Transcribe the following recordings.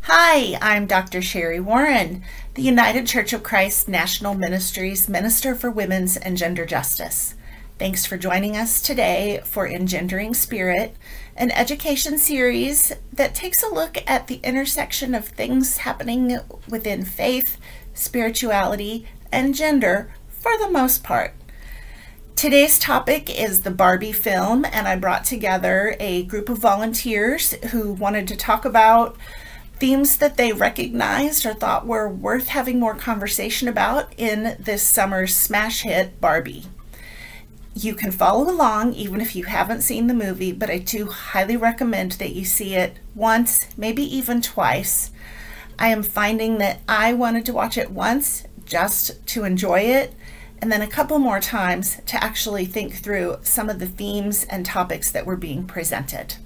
Hi, I'm Dr. Sherry Warren, the United Church of Christ National Ministries Minister for Women's and Gender Justice. Thanks for joining us today for Engendering Spirit, an education series that takes a look at the intersection of things happening within faith, spirituality, and gender for the most part. Today's topic is the Barbie film, and I brought together a group of volunteers who wanted to talk about themes that they recognized or thought were worth having more conversation about in this summer's smash hit, Barbie. You can follow along even if you haven't seen the movie, but I do highly recommend that you see it once, maybe even twice. I am finding that I wanted to watch it once just to enjoy it, and then a couple more times to actually think through some of the themes and topics that were being presented.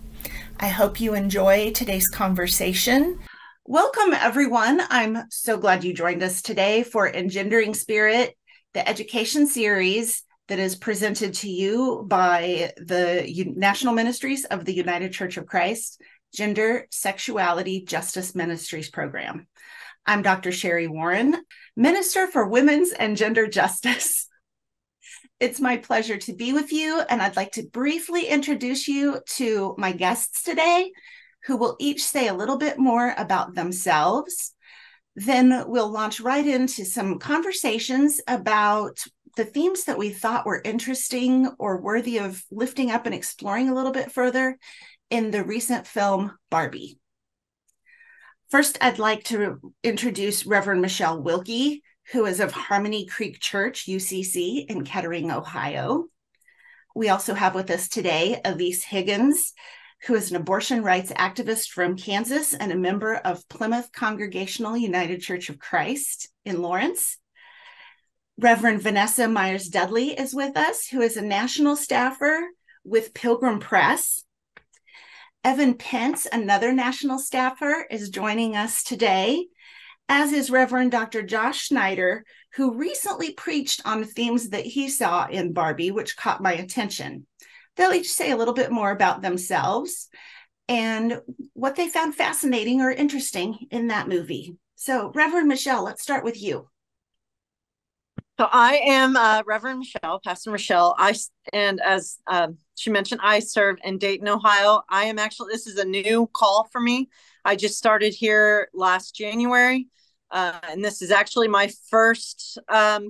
I hope you enjoy today's conversation. Welcome, everyone. I'm so glad you joined us today for Engendering Spirit, the education series that is presented to you by the National Ministries of the United Church of Christ Gender, Sexuality, Justice Ministries Program. I'm Dr. Sherry Warren, Minister for Women's and Gender Justice. It's my pleasure to be with you, and I'd like to briefly introduce you to my guests today, who will each say a little bit more about themselves. Then we'll launch right into some conversations about the themes that we thought were interesting or worthy of lifting up and exploring a little bit further in the recent film, Barbie. First, I'd like to introduce Reverend Michelle Wilkie, who is of Harmony Creek Church, UCC, in Kettering, Ohio. We also have with us today Elise Higgins, who is an abortion rights activist from Kansas and a member of Plymouth Congregational United Church of Christ in Lawrence. Reverend Vanessa Myers-Dudley is with us, who is a national staffer with Pilgrim Press. Evan Pence, another national staffer, is joining us today, as is Reverend Dr. Josh Schneider, who recently preached on themes that he saw in Barbie, which caught my attention. They'll each say a little bit more about themselves and what they found fascinating or interesting in that movie. So, Reverend Michelle, let's start with you. So I am Reverend Michelle, Pastor Michelle. And as she mentioned, I serve in Dayton, Ohio. This is a new call for me. I just started here last January. And this is actually my first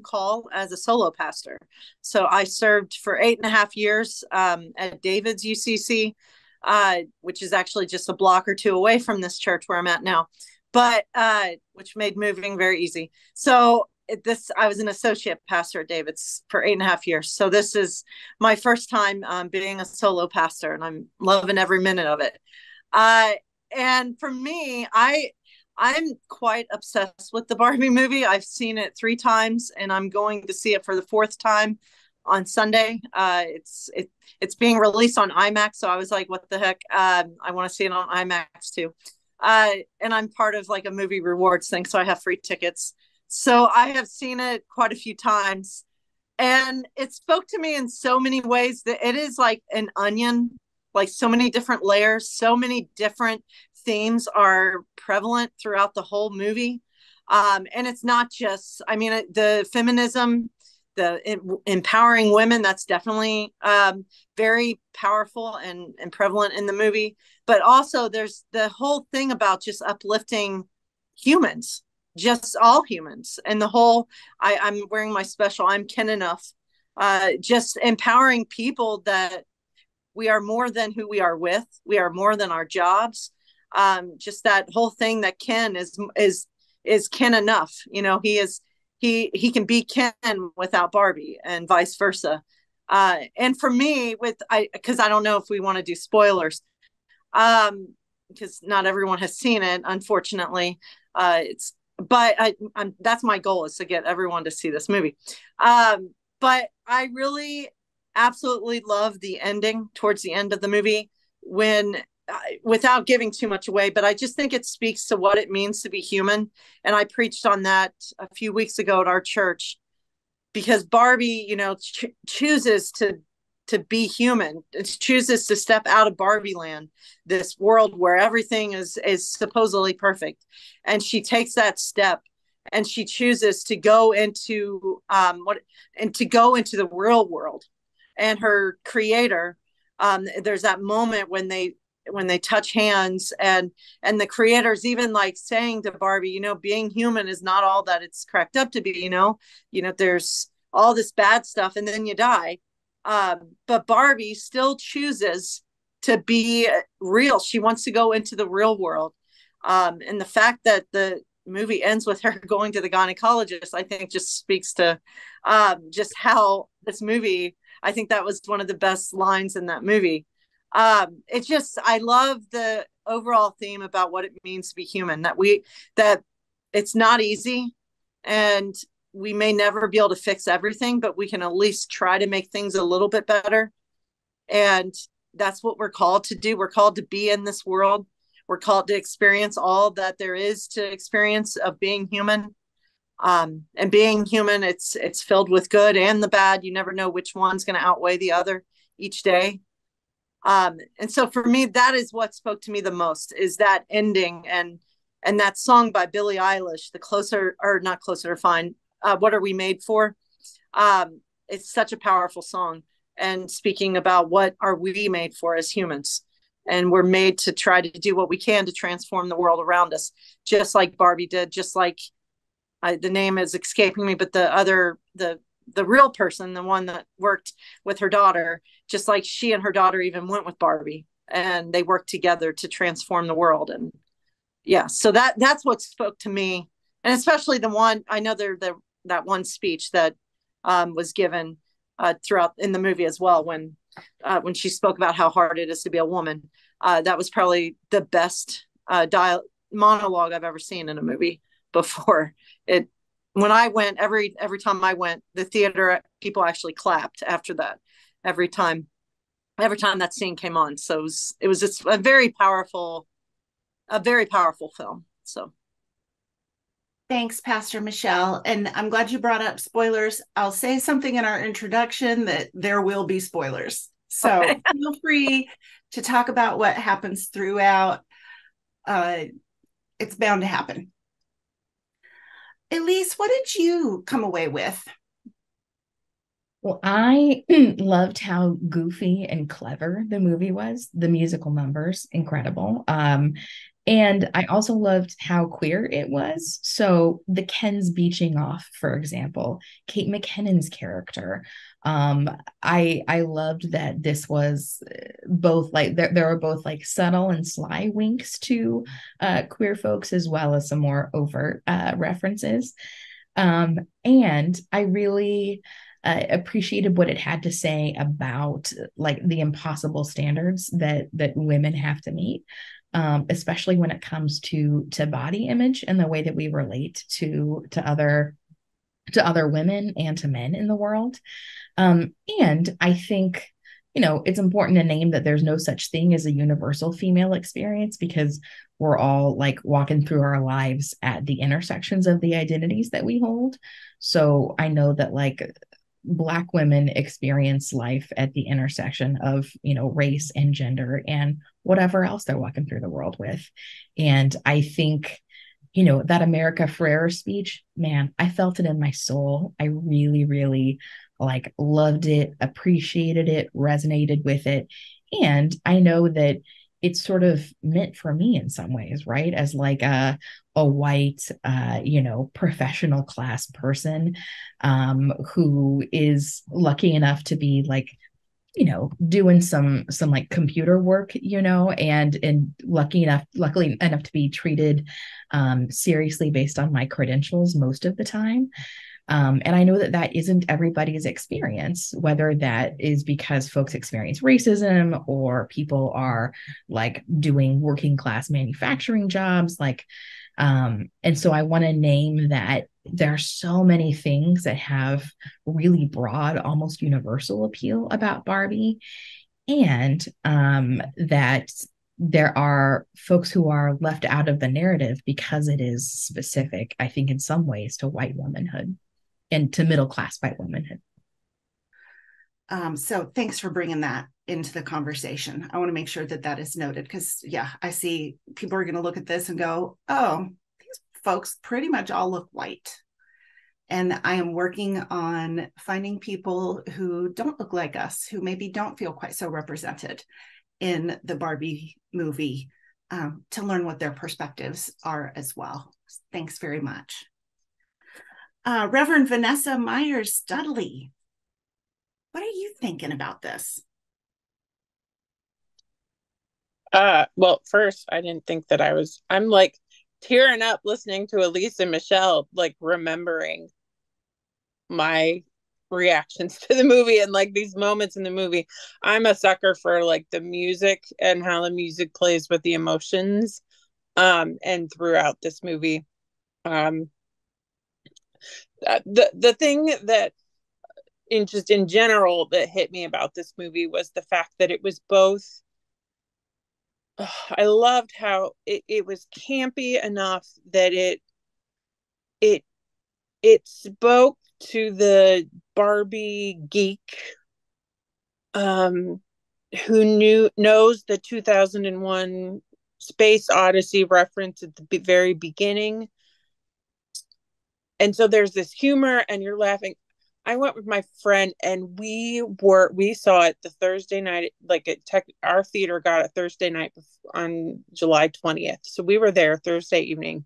call as a solo pastor. So I served for 8.5 years at David's UCC, which is actually just a block or two away from this church where I'm at now, but which made moving very easy. So I was an associate pastor at David's for 8.5 years. So this is my first time being a solo pastor, and I'm loving every minute of it. And for me, I'm quite obsessed with the Barbie movie. I've seen it 3 times, and I'm going to see it for the 4th time on Sunday. It's being released on IMAX, so I was like, what the heck? I want to see it on IMAX too. And I'm part of like a movie rewards thing, so I have free tickets. So I have seen it quite a few times, and it spoke to me in so many ways that it is like an onion, like so many different layers, so many different themes are prevalent throughout the whole movie. And it's not just, the feminism, empowering women, that's definitely very powerful and prevalent in the movie. But also there's the whole thing about just uplifting humans, just all humans. And the whole, I'm wearing my special, I'm Ken Enough, just empowering people that we are more than who we are with. We are more than our jobs. Just that whole thing that Ken is Ken enough. You know, he can be Ken without Barbie and vice versa. And for me, because I don't know if we want to do spoilers, because not everyone has seen it, unfortunately. That's my goal, is to get everyone to see this movie. But I really absolutely love the ending towards the end of the movie, when without giving too much away, but I just think it speaks to what it means to be human. And I preached on that a few weeks ago at our church, because Barbie, chooses to to be human. It chooses to step out of Barbie land, this world where everything is supposedly perfect, and she takes that step, and she chooses to go into the real world. And her creator, there's that moment when they touch hands, and the creator's even like saying to Barbie, being human is not all that it's cracked up to be. There's all this bad stuff, and then you die. But Barbie still chooses to be real. She wants to go into the real world. And the fact that the movie ends with her going to the gynecologist, I think just speaks to just how this movie, I think that was one of the best lines in that movie. It's just, I love the overall theme about what it means to be human, that it's not easy, and we may never be able to fix everything, but we can at least try to make things a little bit better. And that's what we're called to do. We're called to be in this world. We're called to experience all that there is to experience of being human. And being human, it's filled with good and the bad. You never know which one's going to outweigh the other each day. And so for me, that is what spoke to me the most, is that ending, and that song by Billie Eilish, the closer, or not closer to find, what are we made for? It's such a powerful song, and speaking about what are we made for as humans. And we're made to try to do what we can to transform the world around us, just like Barbie did, just like the name is escaping me, but the real person, the one that worked with her daughter, just like she and her daughter even went with Barbie, and they worked together to transform the world. And yeah, so that's what spoke to me. And especially the one, I know that one speech that was given throughout in the movie as well, when she spoke about how hard it is to be a woman. That was probably the best monologue I've ever seen in a movie before. When I went, every time I went, the theater people actually clapped after that. Every time that scene came on. So it was just a very powerful film. So Thanks, Pastor Michelle. And I'm glad you brought up spoilers. I'll say something in our introduction that there will be spoilers. So okay. Feel free to talk about what happens throughout. It's bound to happen. Elise, what did you come away with? Well, I loved how goofy and clever the movie was. The musical numbers, incredible. And I also loved how queer it was. So the Kens beaching off, for example, Kate McKinnon's character. I loved that this was both like there were both like subtle and sly winks to queer folks, as well as some more overt references. And I really appreciated what it had to say about like the impossible standards that women have to meet, especially when it comes to body image and the way that we relate to other women and to men in the world. And I think, it's important to name that there's no such thing as a universal female experience, because we're all like walking through our lives at the intersections of the identities that we hold. So I know that like Black women experience life at the intersection of, race and gender and whatever else they're walking through the world with. And I think, that America Ferrera speech, man, I felt it in my soul. I really, really like loved it, appreciated it, resonated with it. And I know that it's sort of meant for me in some ways, right? As like a white, professional class person who is lucky enough to be like, doing some like computer work, and luckily enough to be treated seriously based on my credentials most of the time. And I know that isn't everybody's experience, whether that is because folks experience racism or people are like doing working class manufacturing jobs. And so I want to name that there are so many things that have really broad, almost universal appeal about Barbie, and that there are folks who are left out of the narrative because it is specific, I think, in some ways to white womanhood and to middle class white womanhood. So thanks for bringing that into the conversation. I want to make sure that that is noted because, yeah, I see people are going to look at this and go, oh, these folks pretty much all look white. And I am working on finding people who don't look like us, who maybe don't feel quite so represented in the Barbie movie, to learn what their perspectives are as well. Thanks very much. Reverend Vanessa Myers Dudley, what are you thinking about this? Well, first, I didn't think that I'm like tearing up listening to Elise and Michelle, like remembering my reactions to the movie and like these moments in the movie. I'm a sucker for like the music and how the music plays with the emotions. And throughout this movie, um, the thing that in general that hit me about this movie was the fact that it was both. I loved how it was campy enough that it it spoke to the Barbie geek, um who knows the 2001 Space Odyssey reference at the very beginning. And so there's this humor and you're laughing. I went with my friend and we saw it the Thursday night, like our theater got it Thursday night on July 20th. So we were there Thursday evening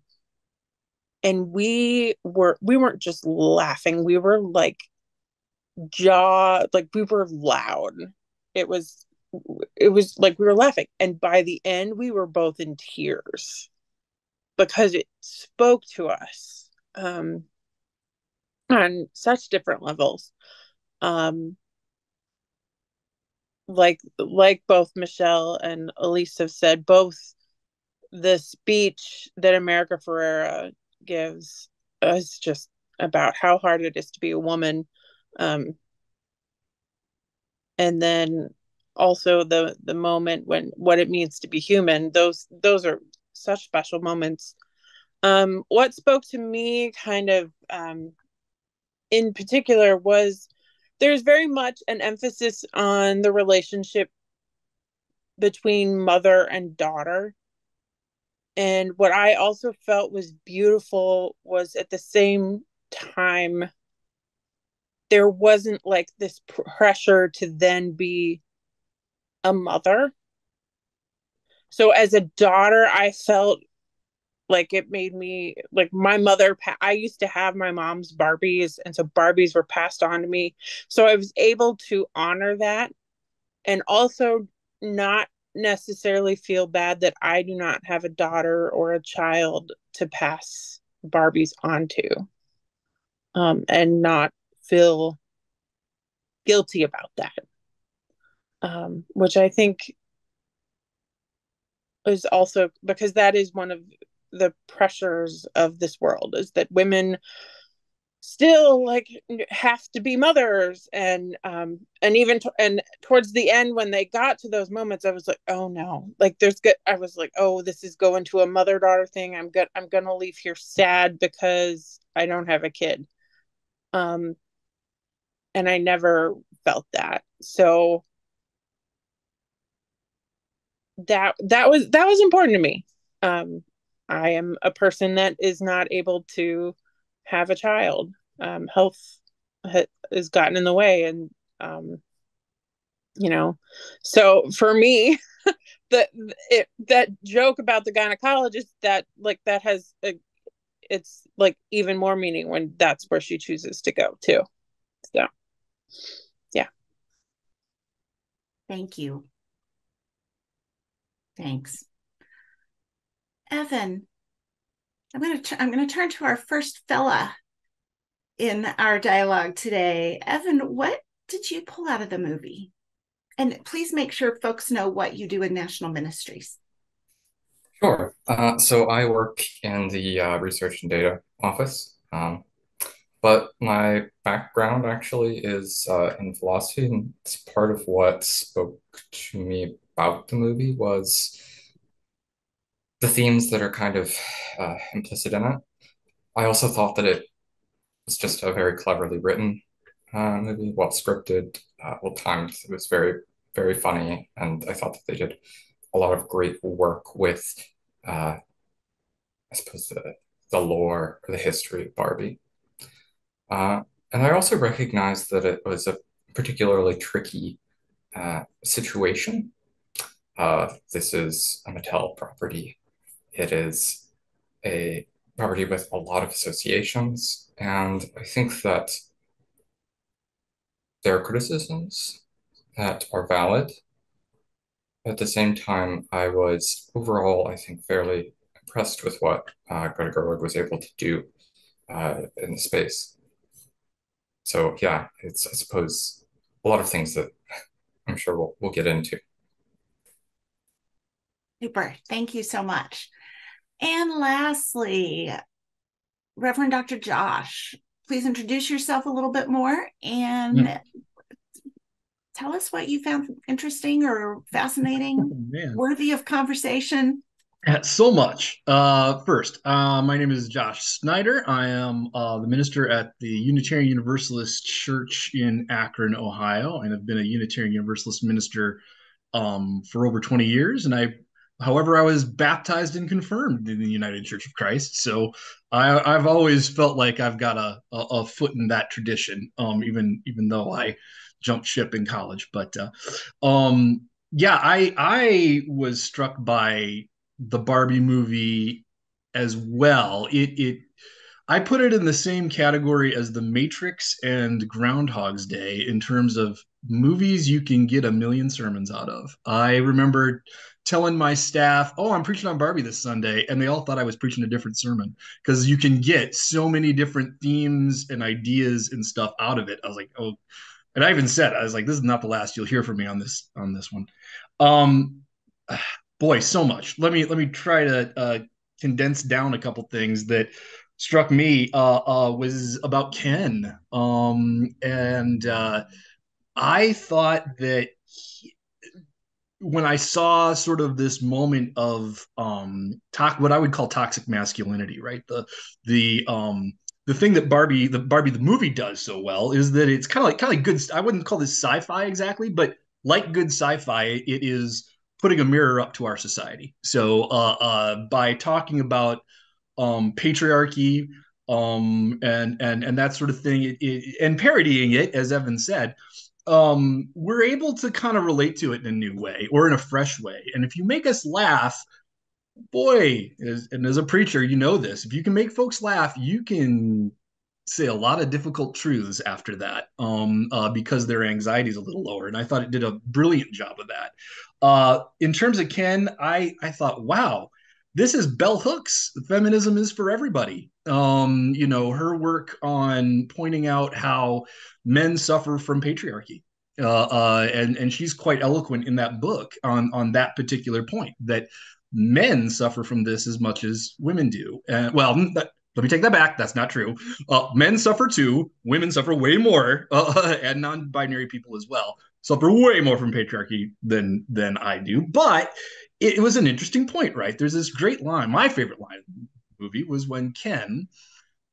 and we weren't just laughing. We were like we were loud. It was it was like we were laughing. And by the end we were both in tears because it spoke to us. On such different levels. Um, like both Michelle and Elise have said, both the speech that America Ferrera gives is just about how hard it is to be a woman, um, and then also the moment when what it means to be human. Those are such special moments. What spoke to me kind of in particular was there's very much an emphasis on the relationship between mother and daughter. And what I also felt was beautiful was at the same time, there wasn't like this pressure to then be a mother. So as a daughter, I felt like it made me like my mother. I used to have my mom's Barbies, and so Barbies were passed on to me. So I was able to honor that and also not necessarily feel bad that I do not have a daughter or a child to pass Barbies onto, and not feel guilty about that, which I think is also because that is one of the pressures of this world is that women still like have to be mothers. And even and towards the end when they got to those moments I was like, oh no, like there's good, I was like, oh, this is going to a mother daughter thing. I'm gonna leave here sad because I don't have a kid. um and I never felt that. So that was important to me. I am a person that is not able to have a child. Health has gotten in the way, and um, you know, so for me, that joke about the gynecologist, that like that has it's like even more meaning when that's where she chooses to go too. So yeah. Thank you. Thanks. Evan, I'm gonna turn to our first fella in our dialogue today. Evan, what did you pull out of the movie? And please make sure folks know what you do in national ministries. Sure. So I work in the research and data office, but my background actually is in philosophy, and it's part of what spoke to me about the movie was the themes that are kind of implicit in it. I also thought that it was just a very cleverly written movie, well scripted, well timed. It was very, very funny, and I thought that they did a lot of great work with, I suppose, the lore or the history of Barbie. Uh, and I also recognized that it was a particularly tricky situation. This is a Mattel property. It is a property with a lot of associations, and I think that there are criticisms that are valid. At the same time, I was overall, I think, fairly impressed with what Greta Gerwig was able to do in the space. So yeah, it's I suppose a lot of things that I'm sure we'll get into. Super. Thank you so much. And lastly, Reverend Dr. Josh, please introduce yourself a little bit more and tell us what you found interesting or fascinating, worthy of conversation. So much. First, my name is Josh Snyder. I am the minister at the Unitarian Universalist Church in Akron, Ohio, and have been a Unitarian Universalist minister for over 20 years. However, I was baptized and confirmed in the United Church of Christ. So I've always felt like I've got a foot in that tradition, even though I jumped ship in college. But yeah, I was struck by the Barbie movie as well. I put it in the same category as The Matrix and Groundhog's Day in terms of movies you can get a million sermons out of. I remember telling my staff, "Oh, I'm preaching on Barbie this Sunday," and they all thought I was preaching a different sermon because you can get so many different themes and ideas and stuff out of it. I was like, "Oh," and I even said, "I was like, this is not the last you'll hear from me on this one." Um, Boy, so much. Let me try to condense down a couple things that struck me. Was about Ken, and I thought that when I saw sort of this moment of what I would call toxic masculinity, right? The thing that Barbie the movie does so well is that it's kind of good. I wouldn't call this sci-fi exactly, but like good sci-fi, it is putting a mirror up to our society. So by talking about patriarchy and that sort of thing, and parodying it, as Evan said, we're able to kind of relate to it in a new way or in a fresh way. And if you make us laugh, boy, and as a preacher, you know this. If you can make folks laugh, you can say a lot of difficult truths after that, because their anxiety is a little lower. And I thought it did a brilliant job of that. In terms of Ken, I thought, wow, this is Bell Hooks. Feminism is for everybody. Her work on pointing out how men suffer from patriarchy. And she's quite eloquent in that book on that particular point, that men suffer from this as much as women do. Let me take that back. That's not true. Men suffer too. Women suffer way more, and non-binary people as well suffer way more from patriarchy than I do. But it was an interesting point, right? There's this great line. My favorite line of the movie was when Ken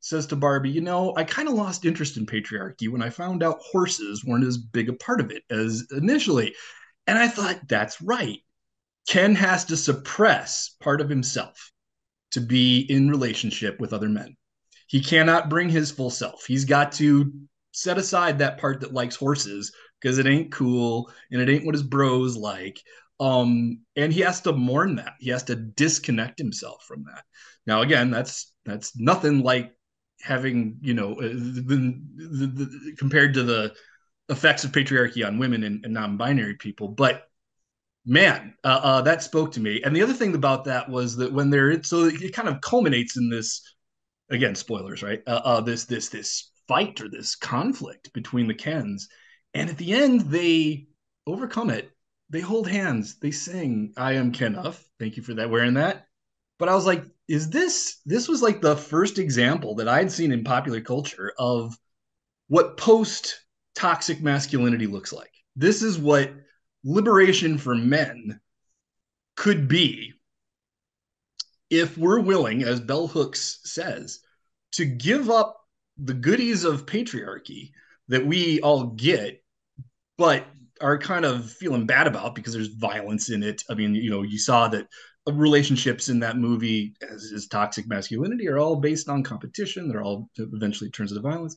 says to Barbie, I kind of lost interest in patriarchy when I found out horses weren't as big a part of it as initially. And I thought, that's right. Ken has to suppress part of himself to be in relationship with other men. He cannot bring his full self. He's got to set aside that part that likes horses because it ain't cool and it ain't what his bros like. And he has to mourn that. He has to disconnect himself from that. Now, again, that's nothing like having, compared to the effects of patriarchy on women and non-binary people. But man, that spoke to me. And the other thing about that was that so it kind of culminates in this, again, spoilers, right? This fight or this conflict between the Kens, and at the end they overcome it. They hold hands. They sing "I Am Kenough." Thank you for that, wearing that. But I was like, this was like the first example that I'd seen in popular culture of what post toxic masculinity looks like. This is what liberation for men could be if we're willing, as Bell Hooks says, to give up the goodies of patriarchy that we all get, but are kind of feeling bad about because there's violence in it. I mean, you saw that relationships in that movie, as is toxic masculinity, are all based on competition. They're all eventually turns into violence.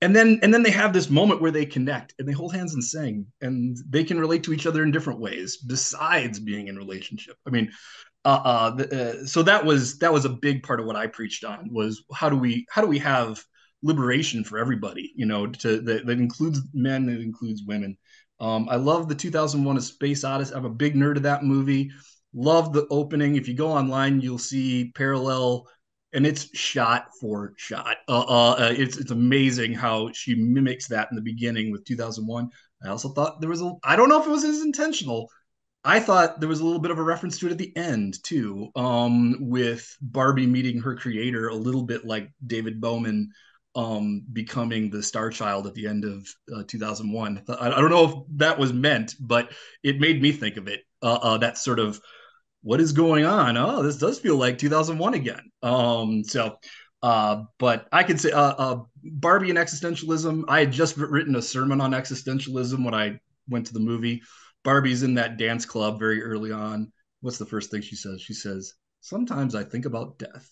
And then they have this moment where they connect and they hold hands and sing, and they can relate to each other in different ways besides being in relationship. I mean, so that was a big part of what I preached on, was how do we have liberation for everybody, that includes men, that includes women. I love the 2001: A Space Odyssey. I'm a big nerd of that movie. Love the opening. If you go online, you'll see parallel, and it's shot for shot. It's amazing how she mimics that in the beginning with 2001. I also thought I don't know if it was as intentional. I thought there was a little bit of a reference to it at the end too, with Barbie meeting her creator, a little bit like David Bowman becoming the Star Child at the end of 2001. I don't know if that was meant, but it made me think of it. That sort of, what is going on? Oh, this does feel like 2001 again. But I could say Barbie and existentialism. I had just written a sermon on existentialism when I went to the movie. Barbie's in that dance club very early on. What's the first thing she says? She says, "Sometimes I think about death."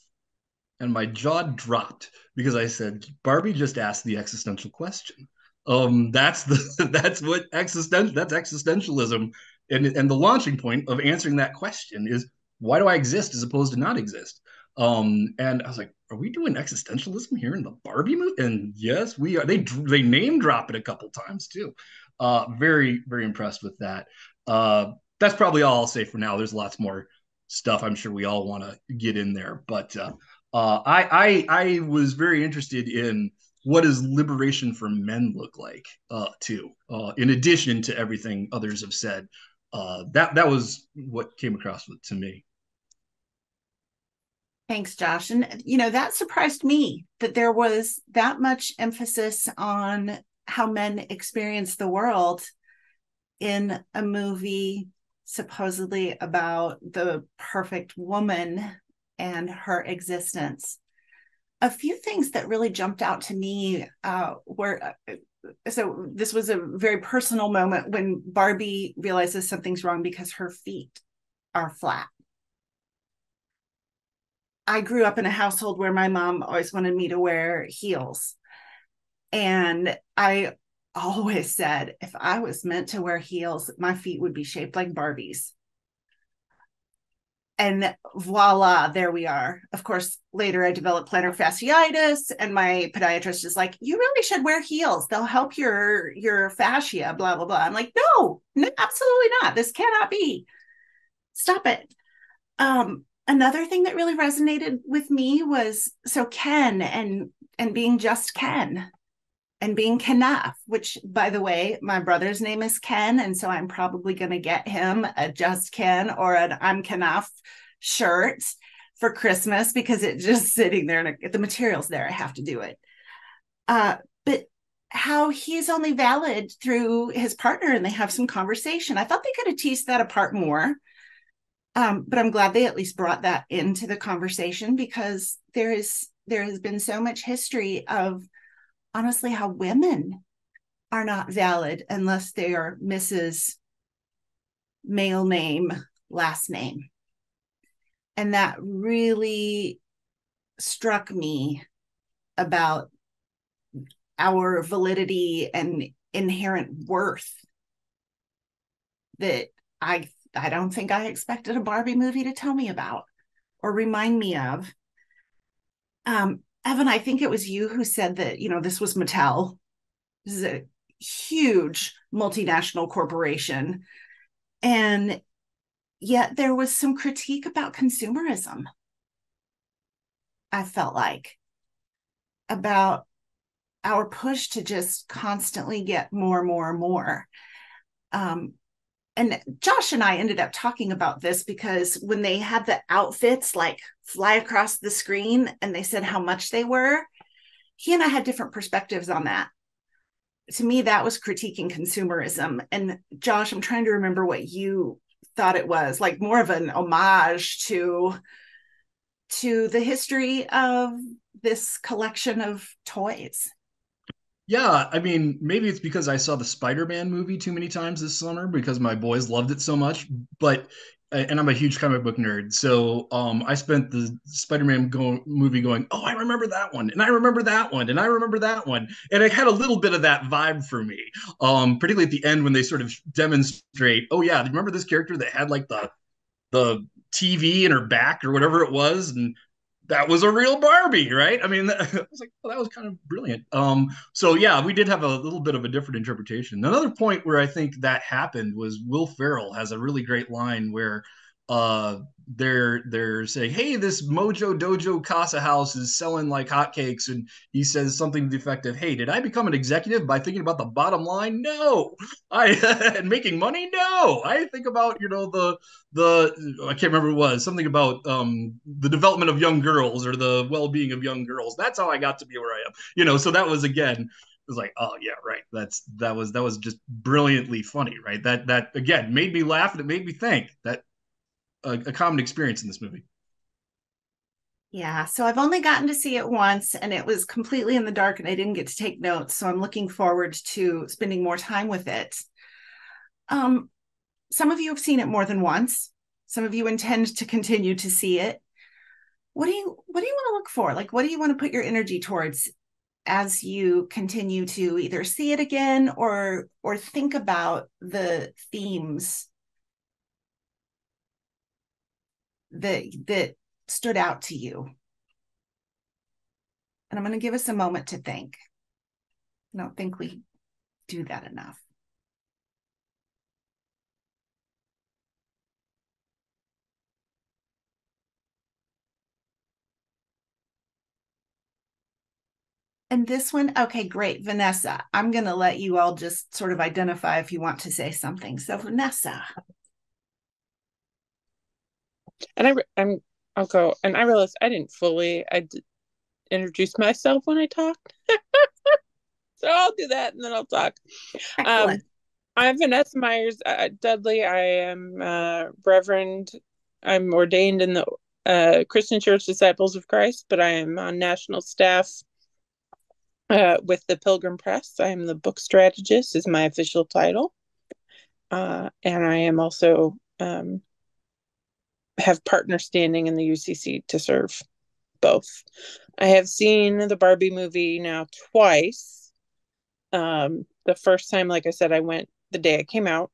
And my jaw dropped because I said, Barbie just asked the existential question. That's that's existentialism, and the launching point of answering that question is, why do I exist as opposed to not exist? And I was like, are we doing existentialism here in the Barbie movie? And yes, we are. They name drop it a couple times too. Very very impressed with that. That's probably all I'll say for now. There's lots more stuff I'm sure we all want to get in there, but I was very interested in what does liberation for men look like too. In addition to everything others have said, that was what came across to me. Thanks, Josh. And, that surprised me that there was that much emphasis on how men experience the world in a movie supposedly about the perfect woman and her existence. A few things that really jumped out to me were, so this was a very personal moment when Barbie realizes something's wrong because her feet are flat. I grew up in a household where my mom always wanted me to wear heels. And I always said, if I was meant to wear heels, my feet would be shaped like Barbie's. And voila, there we are. Of course, later I developed plantar fasciitis, and my podiatrist is like, you really should wear heels. They'll help your fascia, blah, blah, blah. I'm like, no, absolutely not. This cannot be. Stop it. Another thing that really resonated with me was, so Ken and being just Ken and being Kenough, which, by the way, my brother's name is Ken, and so I'm probably going to get him a Just Ken or an I'm Kenough shirt for Christmas, because it's just sitting there and the material's there. I have to do it. But how he's only valid through his partner, and they have some conversation. I thought they could have teased that apart more. But I'm glad they at least brought that into the conversation, because there has been so much history of, honestly, how women are not valid unless they are Mrs. male name, last name. And that really struck me about our validity and inherent worth that I don't think I expected a Barbie movie to tell me about or remind me of. Evan, I think it was you who said that, this was Mattel. This is a huge multinational corporation. And yet there was some critique about consumerism, I felt like, about our push to just constantly get more, more, more. And Josh and I ended up talking about this because when they had the outfits like fly across the screen and they said how much they were, he and I had different perspectives on that. To me, that was critiquing consumerism. And Josh, I'm trying to remember what you thought it was, like more of an homage to the history of this collection of toys. Yeah, I mean, maybe it's because I saw the Spider-Man movie too many times this summer because my boys loved it so much. But and I'm a huge comic book nerd, so I spent the movie going, oh, I remember that one, and I remember that one, and I remember that one, and it had a little bit of that vibe for me. Particularly at the end when they sort of demonstrate, oh yeah, remember this character that had like the TV in her back or whatever it was, and that was a real Barbie, right? I mean, I was like, well, that was kind of brilliant. So yeah, we did have a little bit of a different interpretation. Another point where I think that happened was Will Ferrell has a really great line where they're saying, hey, this Mojo Dojo Casa House is selling like hotcakes, and he says something to the effect of, hey, did I become an executive by thinking about the bottom line? No. I and making money? No. I think about, the I can't remember what it was, something about the development of young girls or the well-being of young girls. That's how I got to be where I am. So that was again, it was like, oh yeah, right. That was just brilliantly funny, right? That again made me laugh and it made me think that a common experience in this movie. Yeah, so I've only gotten to see it once and it was completely in the dark and I didn't get to take notes. So I'm looking forward to spending more time with it. Um, some of you have seen it more than once. Some of you intend to continue to see it. What do you want to look for? Like, what do you want to put your energy towards as you continue to either see it again or think about the themes that stood out to you? And I'm going to give us a moment to think. I don't think we do that enough. And this one, okay, great. Vanessa, I'm going to let you all just sort of identify if you want to say something. So, Vanessa. And I'll go. And I realized I didn't fully introduce myself when I talked. So I'll do that and then I'll talk. Excellent. I'm Vanessa Myers Dudley. I am Reverend. I'm ordained in the Christian Church Disciples of Christ, but I am on national staff with the Pilgrim Press. I am the book strategist, is my official title. And I am also have partner standing in the UCC to serve both. I have seen the Barbie movie now twice. The first time, like I said, I went the day it came out.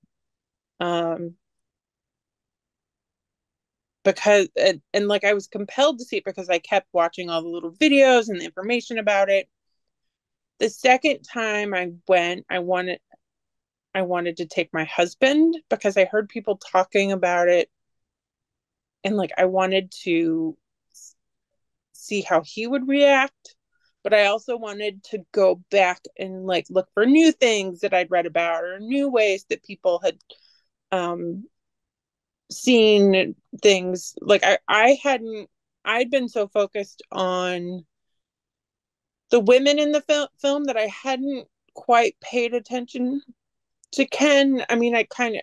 Because and like I was compelled to see it because I kept watching all the little videos and the information about it. The second time I went, I wanted to take my husband because I heard people talking about it and like I wanted to see how he would react, but I also wanted to go back and like look for new things that I'd read about or new ways that people had seen things. Like I'd been so focused on the women in the film that I hadn't quite paid attention to Ken. I mean, I kind of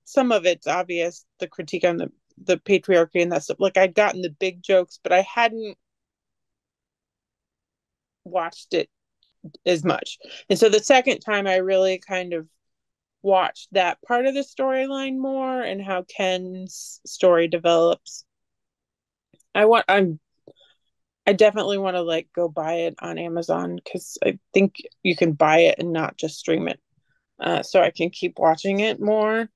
some of it's obvious, the critique on the patriarchy and that stuff. Like I'd gotten the big jokes, but I hadn't watched it as much. And so the second time I really kind of watched that part of the storyline more and how Ken's story develops. I definitely want to like go buy it on Amazon because I think you can buy it and not just stream it. So I can keep watching it more.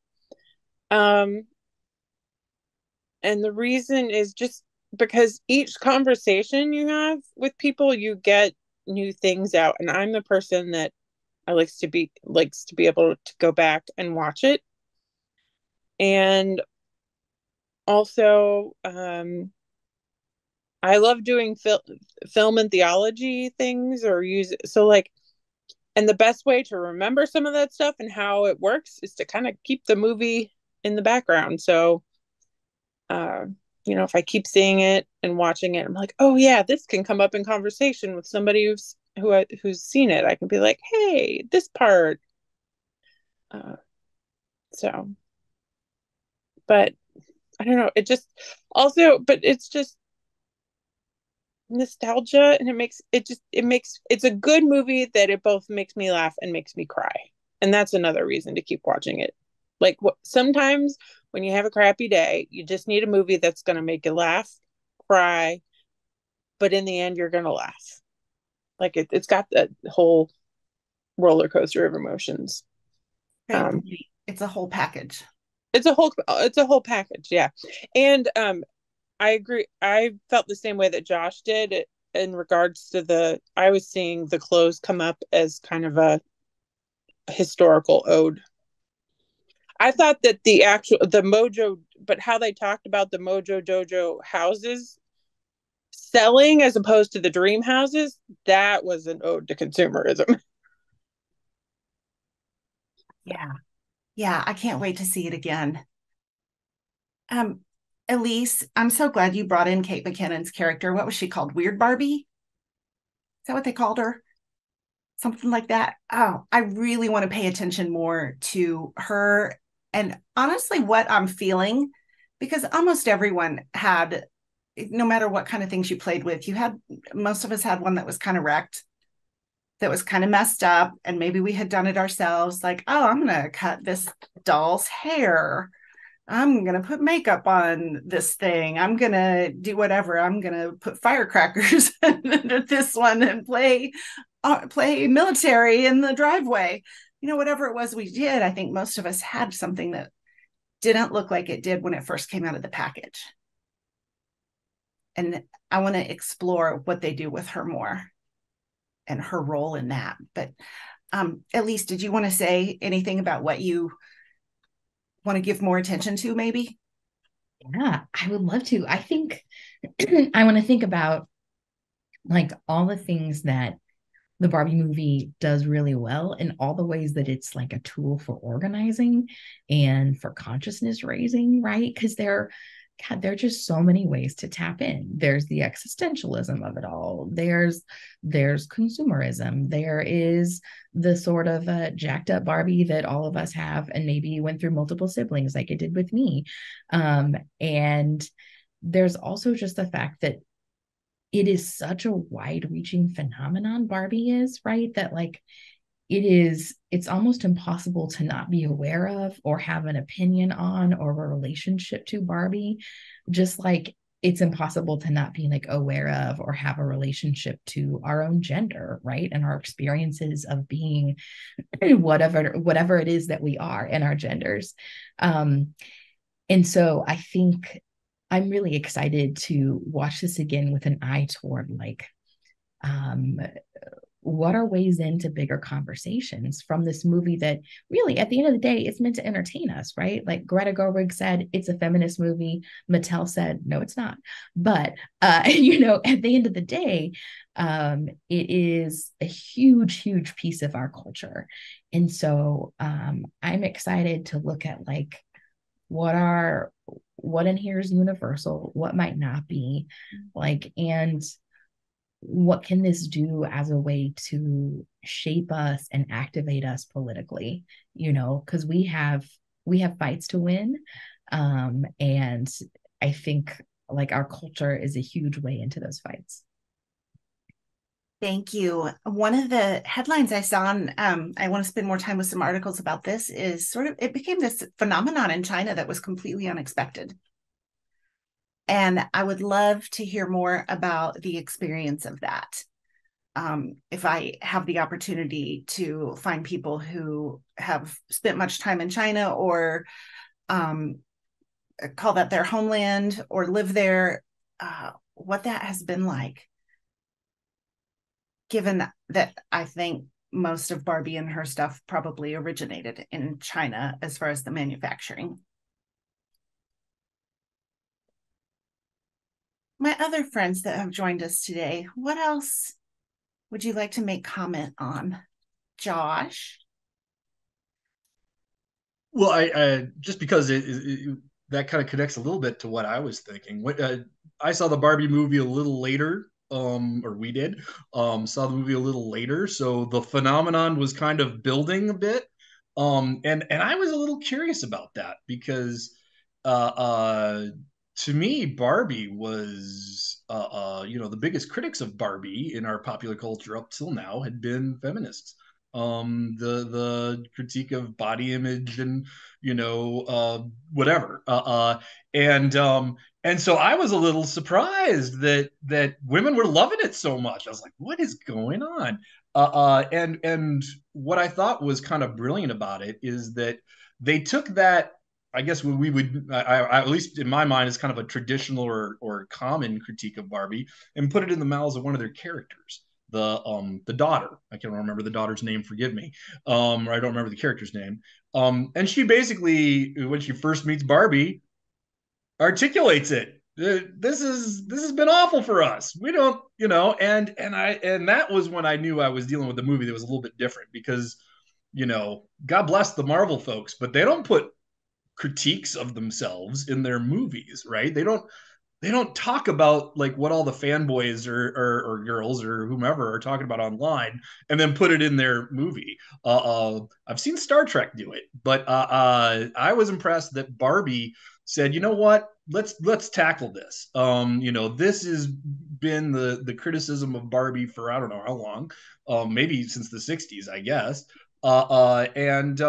And the reason is just because each conversation you have with people, you get new things out. And I'm the person that I likes to be able to go back and watch it. And also, I love doing film and theology things or use it. So like, and the best way to remember some of that stuff and how it works is to kind of keep the movie in the background. So, if I keep seeing it and watching it, I'm like, oh yeah, this can come up in conversation with somebody who's seen it. I can be like, hey, this part. So, but I don't know. It just also, but it's just nostalgia, and it's a good movie that it both makes me laugh and makes me cry. And that's another reason to keep watching it. Like sometimes when you have a crappy day, you just need a movie that's going to make you laugh, cry, but in the end you're going to laugh. Like it's got that whole roller coaster of emotions. It's a whole package. It's a whole package, yeah. And I agree. I felt the same way that Josh did in regards to I was seeing the clothes come up as kind of a historical ode. I thought that the Mojo, but how they talked about the Mojo Dojo houses selling as opposed to the dream houses, that was an ode to consumerism. Yeah. Yeah, I can't wait to see it again. Elise, I'm so glad you brought in Kate McKinnon's character. What was she called? Weird Barbie? Is that what they called her? Something like that. Oh, I really want to pay attention more to her and honestly what I'm feeling, because almost everyone had, no matter what kind of things you played with, most of us had one that was kind of wrecked, that was kind of messed up, and maybe we had done it ourselves. Like, oh, I'm going to cut this doll's hair. I'm going to put makeup on this thing. I'm going to do whatever. I'm going to put firecrackers under this one and play military in the driveway. Whatever it was we did, I think most of us had something that didn't look like it did when it first came out of the package. And I want to explore what they do with her more and her role in that. But Elise, did you want to say anything about what you want to give more attention to, maybe? Yeah, I would love to. I think I want to think about like all the things that the Barbie movie does really well and all the ways that it's like a tool for organizing and for consciousness raising, right? Because there are just so many ways to tap in. There's the existentialism of it all. There's consumerism. There is the sort of jacked up Barbie that all of us have and maybe went through multiple siblings like it did with me. And there's also just the fact that it is such a wide-reaching phenomenon, Barbie is, right? That like it's almost impossible to not be aware of or have an opinion on or a relationship to Barbie, just like it's impossible to not be like aware of or have a relationship to our own gender, right? And our experiences of being whatever it is that we are in our genders. And so I think I'm really excited to watch this again with an eye toward like, what are ways into bigger conversations from this movie that really, at the end of the day, it's meant to entertain us, right? Like Greta Gerwig said, it's a feminist movie. Mattel said, no, it's not. But, at the end of the day, it is a huge, huge piece of our culture. And so I'm excited to look at like, what in here is universal, what might not be, like, and what can this do as a way to shape us and activate us politically, because we have fights to win. And I think like our culture is a huge way into those fights. Thank you. One of the headlines I saw, and I want to spend more time with some articles about this, is it became this phenomenon in China that was completely unexpected. And I would love to hear more about the experience of that. If I have the opportunity to find people who have spent much time in China or call that their homeland or live there, what that has been like. Given that I think most of Barbie and her stuff probably originated in China as far as the manufacturing. My other friends that have joined us today, what else would you like to make comment on? Josh? Well, I just because that kind of connects a little bit to what I was thinking. I saw the Barbie movie a little later, or we did, saw the movie a little later, so the phenomenon was kind of building a bit, and I was a little curious about that because, to me, Barbie was the biggest critics of Barbie in our popular culture up till now had been feminists. The critique of body image and whatever. And so I was a little surprised that women were loving it so much. I was like, what is going on? And what I thought was kind of brilliant about it is that they took that, I guess we would, at least in my mind, is kind of a traditional or common critique of Barbie, and put it in the mouths of one of their characters, the daughter. I can't remember the daughter's name. Forgive me. Or I don't remember the character's name. And she basically, when she first meets Barbie, articulates it. This has been awful for us. We don't, and that was when I knew I was dealing with a movie that was a little bit different because, God bless the Marvel folks, but they don't put critiques of themselves in their movies, right? They don't talk about like what all the fanboys or girls or whomever are talking about online and then put it in their movie. I've seen Star Trek do it, but I was impressed that Barbie said, you know what, let's tackle this. This has been the criticism of Barbie for I don't know how long, maybe since the 60s, I guess. And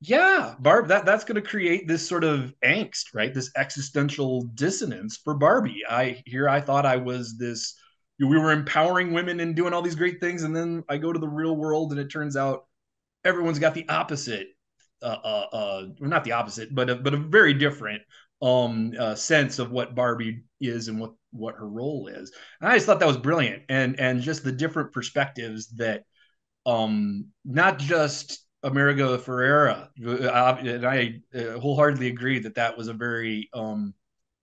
Yeah, Barb, that's going to create this sort of angst, right? This existential dissonance for Barbie. I thought I was this, we were empowering women and doing all these great things, and then I go to the real world, and it turns out everyone's got the opposite, well, not the opposite, but a very different sense of what Barbie is and what her role is. And I just thought that was brilliant, and just the different perspectives that not just America Ferrera, and I wholeheartedly agree that was a very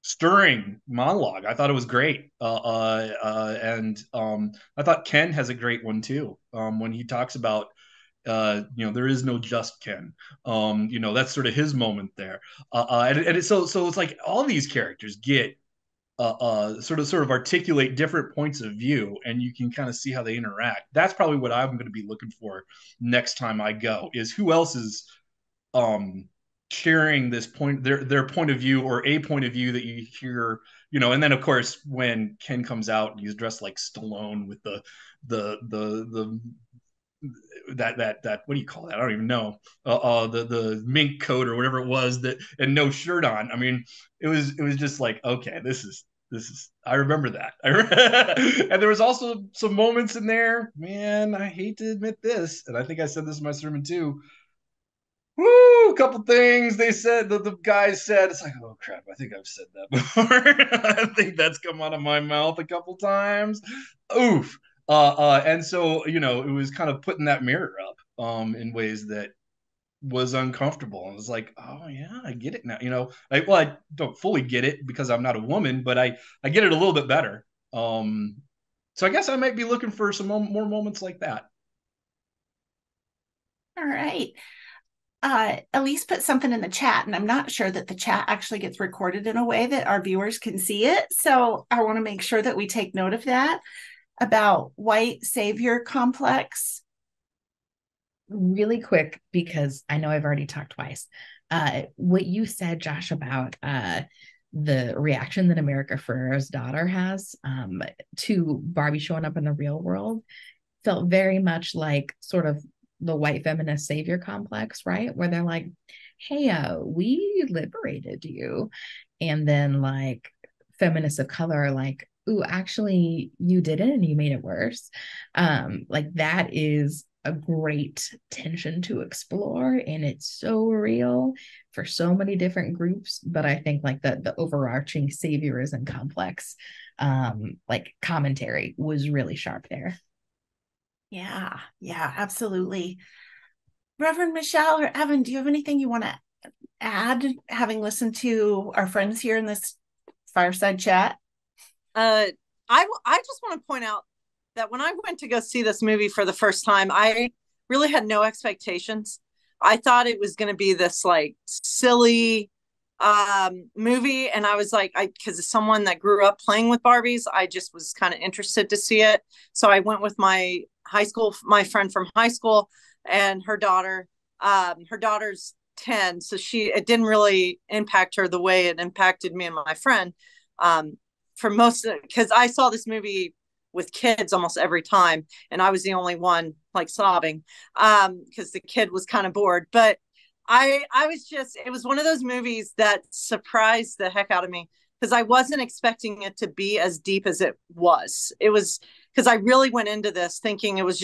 stirring monologue. I thought it was great, and I thought Ken has a great one too. When he talks about there is no just Ken. That's sort of his moment there, and so it's like all these characters get sort of articulate different points of view, and you can kind of see how they interact. That's probably what I'm going to be looking for next time I go, is who else is sharing this point, their point of view, or a point of view that you hear, and then of course when Ken comes out and he's dressed like Stallone with the that what do you call that? I don't even know. The mink coat or whatever it was, that, and no shirt on. I mean, it was just like, okay, this is I remember that. And there was also some moments in there, man, I hate to admit this, and I think I said this in my sermon too. Woo, a couple things they said that the guys said. It's like, oh crap, I think I've said that before. I think that's come out of my mouth a couple times. Oof. And so, it was kind of putting that mirror up in ways that was uncomfortable. And was like, oh yeah, I get it now. I don't fully get it because I'm not a woman, but I get it a little bit better. So I guess I might be looking for some more moments like that. All right. Elise put something in the chat, and I'm not sure that the chat actually gets recorded in a way that our viewers can see it. So I want to make sure that we take note of that, about white savior complex. Really quick, because I know I've already talked twice. What you said, Josh, about the reaction that America Ferrera's daughter has to Barbie showing up in the real world felt very much like sort of the white feminist savior complex, right? Where they're like, hey, we liberated you. And then like feminists of color are like, ooh, actually you didn't, and you made it worse. Like that is a great tension to explore, and it's so real for so many different groups. But I think like the overarching saviorism complex like commentary was really sharp there. Yeah, absolutely. Reverend Michelle or Evan, do you have anything you want to add, having listened to our friends here in this fireside chat? I just want to point out that when I went to go see this movie for the first time, I really had no expectations. I thought it was going to be this like silly movie, and I was like, because as someone that grew up playing with Barbies, I just was kind of interested to see it. So I went with my friend from high school, and her daughter. Her daughter's 10, so it didn't really impact her the way it impacted me and my friend. for most, because I saw this movie with kids almost every time, and I was the only one like sobbing because the kid was kind of bored. But I was just, it was one of those movies that surprised the heck out of me because I wasn't expecting it to be as deep as it was. It was because I really went into this thinking it was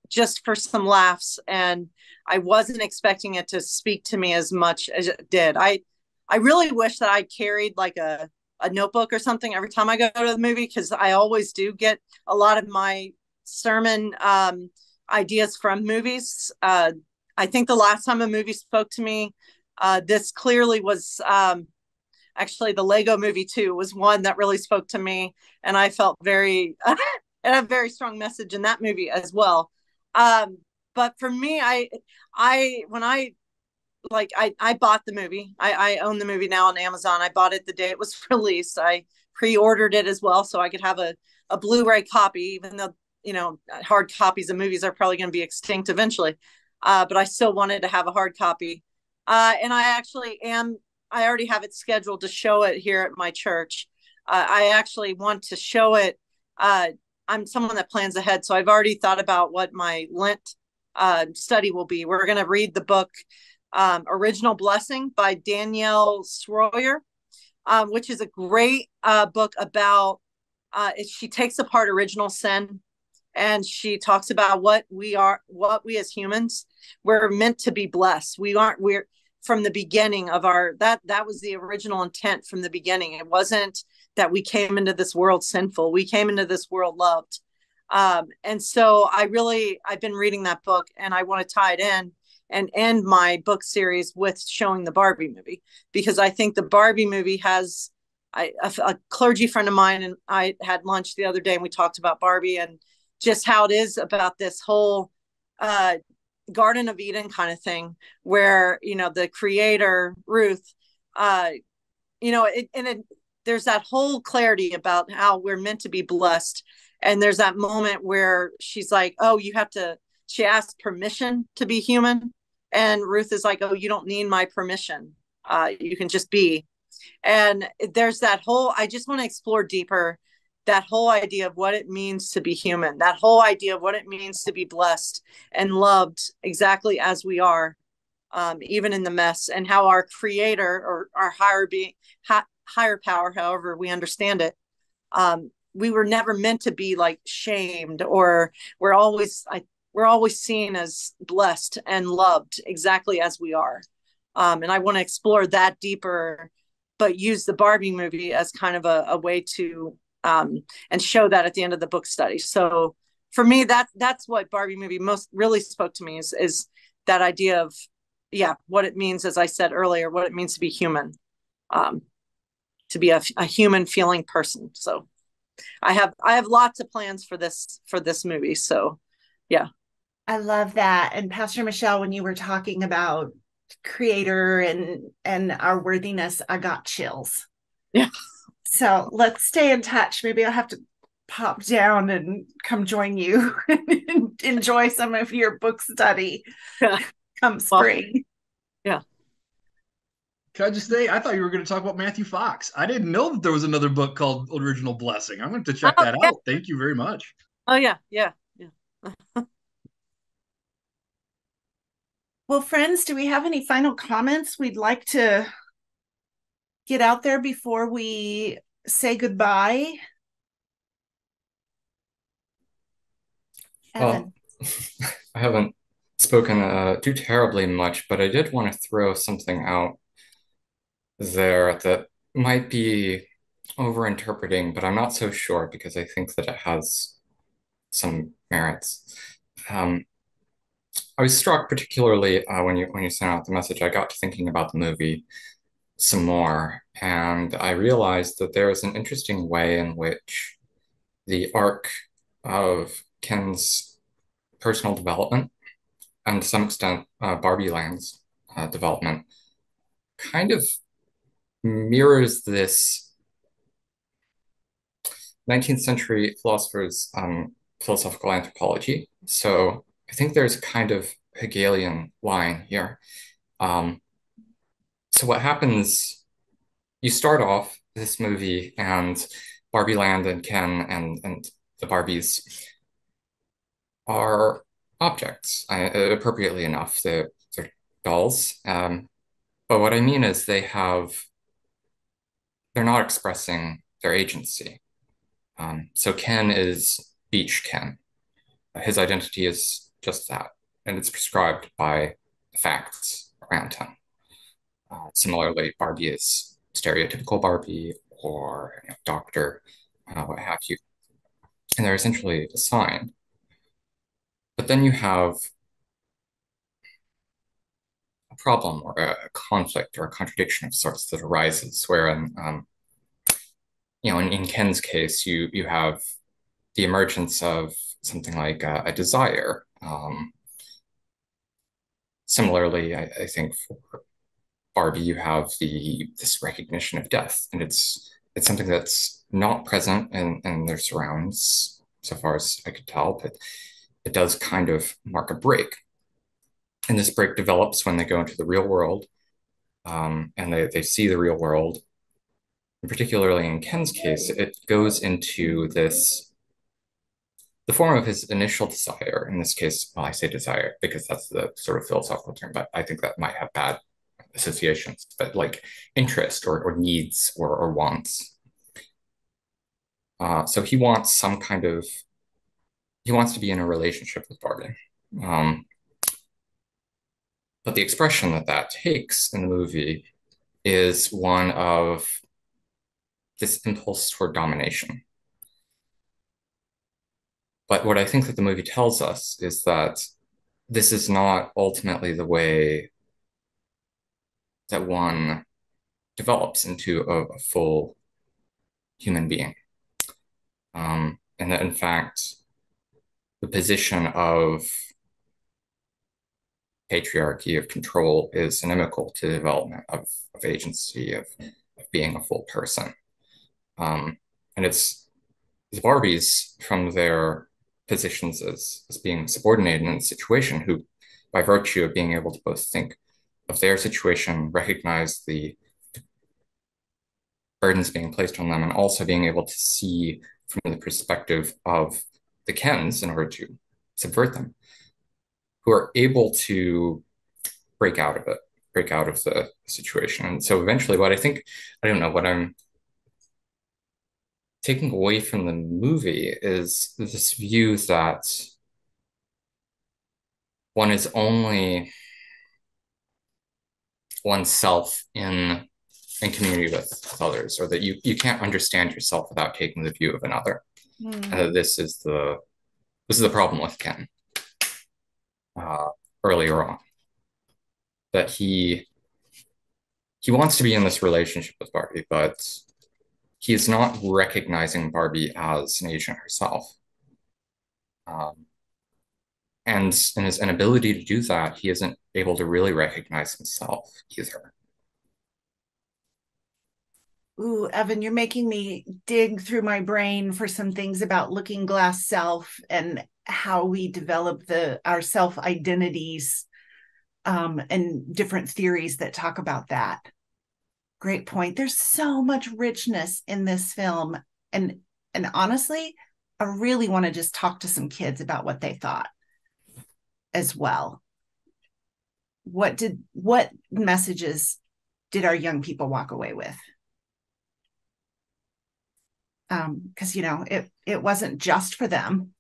just for some laughs, and I wasn't expecting it to speak to me as much as it did. I really wish that I carried like a notebook or something every time I go to the movie, because I always do get a lot of my sermon ideas from movies. I think the last time a movie spoke to me, this clearly was actually the Lego Movie 2 was one that really spoke to me, and I felt very and a very strong message in that movie as well. But for me, I when I like I bought the movie. I own the movie now on Amazon. I bought it the day it was released. I pre-ordered it as well so I could have a Blu-ray copy, even though, you know, hard copies of movies are probably going to be extinct eventually. But I still wanted to have a hard copy. And I already have it scheduled to show it here at my church. I actually want to show it. I'm someone that plans ahead. So I've already thought about what my Lent study will be. We're going to read the book Original Blessing by Danielle Sroyer, which is a great book about, she takes apart original sin, and she talks about what we as humans, we're meant to be blessed. We're from the beginning of that was the original intent from the beginning. It wasn't that we came into this world sinful. We came into this world loved. And so I've been reading that book, and I want to tie it in and end my book series with showing the Barbie movie, because I think the Barbie movie has, a clergy friend of mine and I had lunch the other day, and we talked about Barbie and just how it is about this whole Garden of Eden kind of thing, where, you know, the creator, Ruth, there's that whole clarity about how we're meant to be blessed. And there's that moment where she's like, oh, she asks permission to be human. And Ruth is like, oh, you don't need my permission. You can just be. And there's that whole, I just want to explore deeper that whole idea of what it means to be human, that whole idea of what it means to be blessed and loved exactly as we are, even in the mess, and how our creator or our higher power, however we understand it, we were never meant to be like shamed, or we're always seen as blessed and loved exactly as we are. And I want to explore that deeper, but use the Barbie movie as kind of a way to, and show that at the end of the book study. So for me, that's what Barbie movie most really spoke to me, is that idea of, what it means, as I said earlier, what it means to be human, to be a human feeling person. So I have lots of plans for this movie. So yeah. I love that. And Pastor Michelle, when you were talking about creator and our worthiness, I got chills. Yeah. So let's stay in touch. Maybe I'll have to pop down and come join you and enjoy some of your book study come spring. Yeah. Can I just say, I thought you were going to talk about Matthew Fox. I didn't know that there was another book called Original Blessing. I'm going to check that out. Thank you very much. Oh, yeah. Yeah. Well, friends, do we have any final comments we'd like to get out there before we say goodbye? Well, I haven't spoken too terribly much, but I did want to throw something out there that might be overinterpreting, but I'm not so sure because I think that it has some merits. I was struck particularly when you sent out the message. I got to thinking about the movie some more, and I realized that there is an interesting way in which the arc of Ken's personal development, and to some extent Barbie Land's development, kind of mirrors this 19th century philosopher's philosophical anthropology. So I think there's a kind of Hegelian line here. So what happens, you start off this movie and Barbie Land and Ken and the Barbies are objects, appropriately enough. They're dolls. But what I mean is they're not expressing their agency. So Ken is Beach Ken. His identity is just that, and it's prescribed by the facts around him. Similarly, Barbie is stereotypical Barbie or doctor, what have you. And they're essentially assigned. But then you have a problem or a conflict or a contradiction of sorts that arises, wherein, in Ken's case, you have the emergence of something like a desire. Similarly, I think for Barbie, you have this recognition of death, and it's something that's not present in their surrounds, so far as I could tell, but it does kind of mark a break. And this break develops when they go into the real world, and they see the real world. And particularly in Ken's case, it goes into the form of his initial desire. In this case, well, I say desire because that's the sort of philosophical term, but I think that might have bad associations, but like interest or needs or wants. So he wants he wants to be in a relationship with Barbie. But the expression that takes in the movie is one of this impulse toward domination. But what I think that the movie tells us is that this is not ultimately the way that one develops into a full human being. And that in fact, the position of patriarchy, of control, is inimical to the development of agency, of being a full person. And it's the Barbies from their positions as being subordinated in the situation who, by virtue of being able to both think of their situation, recognize the burdens being placed on them, and also being able to see from the perspective of the Kens in order to subvert them, who are able to break out of it, break out of the situation. And so eventually what I'm taking away from the movie is this view that one is only oneself in community with others, or that you can't understand yourself without taking the view of another. And that this is the problem with Ken earlier on, that he wants to be in this relationship with Barbie, but he is not recognizing Barbie as an agent herself. And in his inability to do that, he isn't able to really recognize himself either. Ooh, Evan, you're making me dig through my brain for some things about looking glass self and how we develop our self identities, and different theories that talk about that. Great point. There's so much richness in this film. And honestly, I really want to just talk to some kids about what they thought as well. What messages did our young people walk away with? Because it wasn't just for them.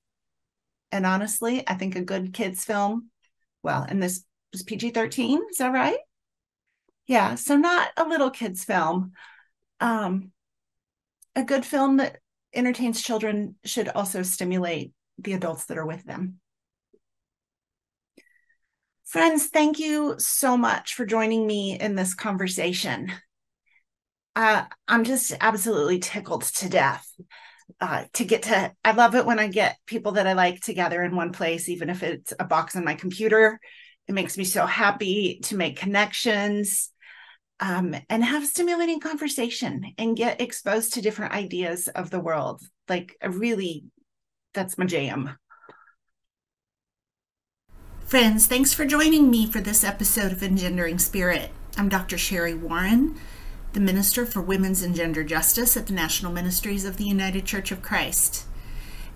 And honestly, I think a good kids film, well, and this was PG-13, is that right? Yeah, so not a little kids film. A good film that entertains children should also stimulate the adults that are with them. Friends, thank you so much for joining me in this conversation. I'm just absolutely tickled to death I love it when I get people that I like together in one place, even if it's a box on my computer. It makes me so happy to make connections, and have stimulating conversation and get exposed to different ideas of the world. That's my jam. Friends, thanks for joining me for this episode of Engendering Spirit. I'm Dr. Sherry Warren, the Minister for Women's and Gender Justice at the National Ministries of the United Church of Christ.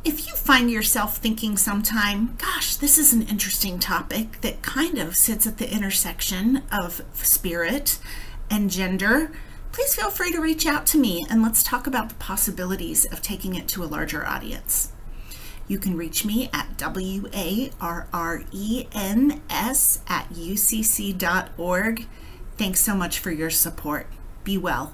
If you find yourself thinking sometime, gosh, this is an interesting topic that kind of sits at the intersection of spirit and gender, please feel free to reach out to me and let's talk about the possibilities of taking it to a larger audience. You can reach me at warrens@ucc.org. Thanks so much for your support. Be well.